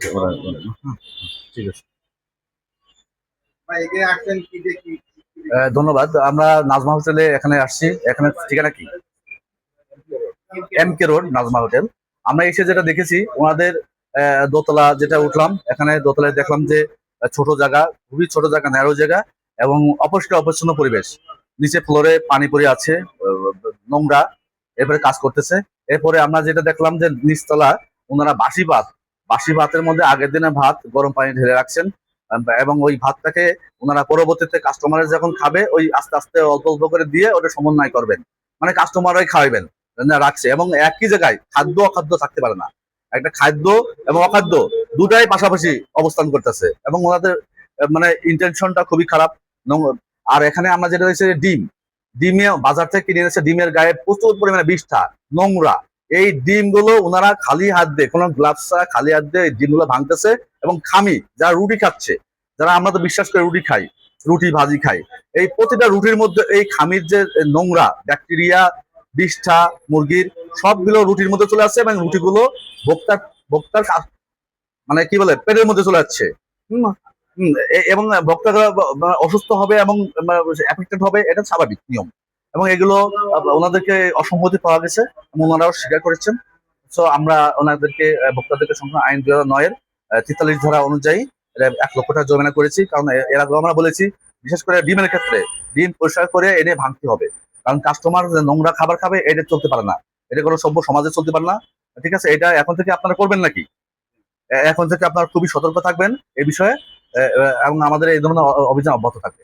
ওকে, ঠিক আছে। ধন্যবাদ। আমরা নাজমা হোটেলে এখানে আসছি। এখানে ঠিকানা কি? MK road Najma hotel. আমরা এসে যেটা দেখেছি ওনাদের দোতলা যেটা উঠলাম, এখানে দোতলায় দেখলাম যে ছোট জায়গা, খুবই ছোট জায়গা, ন্যারো জায়গা এবং অপরিষ্কার অপরিচ্ছন্ন পরিবেশ। নিচে ফ্লোরে পানি পড়ে আছে, নোংরা। এরপরে কাজ করতেছে। এরপরে আমরা যেটা দেখলাম যে নিচতলা ওনারা বাসি ভাতের মধ্যে আগের দিনে ভাত গরম পানি ঢেলে রাখছেন, এবং ওই ভাতটাকে ওনারা পরবর্তীতে কাস্টমারের যখন খাবে ওই আস্তে আস্তে অল্প অল্প করে দিয়ে ওটা সমন্বয় করবেন, মানে কাস্টমাররাই খাওয়াবেন রাখছে। এবং একই জায়গায় খাদ্য অখাদ্য থাকতে পারে না, একটা খাদ্য এবং অখাদ্য দুটাই পাশাপাশি অবস্থান করতেছে এবং ওনাদের মানে ইন্টেনশনটা খুবই খারাপ। আর এখানে আমরা যেটা হয়েছে ডিমে বাজার থেকে কিনে এনেছে, ডিমের গায়ে প্রচুর পরিমাণে বিষ্ঠা, নোংরা। এই ডিমগুলো ওনারা খালি হাত দিয়ে, কোনো গ্লাভস ছাড়া খালি হাত দিয়ে ডিমগুলো ভাঙতেছে। এবং খামি যারা রুটি খাচ্ছে, যারা আমরা তো বিশ্বাস করে রুটি খাই, রুটি ভাজি খাই, এই প্রতিটা রুটির মধ্যে এই খামির যে নোংরা ব্যাকটেরিয়া, বিষ্ঠা, মুরগির সবগুলো রুটির মধ্যে চলে আসছে এবং রুটিগুলো ভোক্তার ভোক্তার মানে কি বলে পেটের মধ্যে চলে যাচ্ছে। হুম, এবং ভোক্তারা অসুস্থ হবে এবং এফেক্টেড হবে, এটা স্বাভাবিক নিয়ম। এবং এগুলো ওনাদেরকে অসম্মতি পাওয়া গেছে এবং ওনারাও স্বীকার করেছেন। সো আমরা ওনাদেরকে ভোক্তাদেরকে সংক্রান্ত আইন 2009-এর 43 ধারা অনুযায়ী 1 লক্ষ টাকা জরিমানা করেছি। কারণ এর আগেও আমরা বলেছি, বিশেষ করে ডিমের ক্ষেত্রে ডিম পরিষ্কার করে এনে ভাঙতে হবে। কারণ কাস্টমার নোংরা খাবার খাবে, এটা চলতে পারে না, এটা কোনো সভ্য সমাজে চলতে পারে না। ঠিক আছে, এটা এখন থেকে আপনারা করবেন নাকি? এখন থেকে আপনারা খুবই সতর্ক থাকবেন এই বিষয়ে, এবং আমাদের এই ধরনের অভিযান অব্যাহত থাকবে।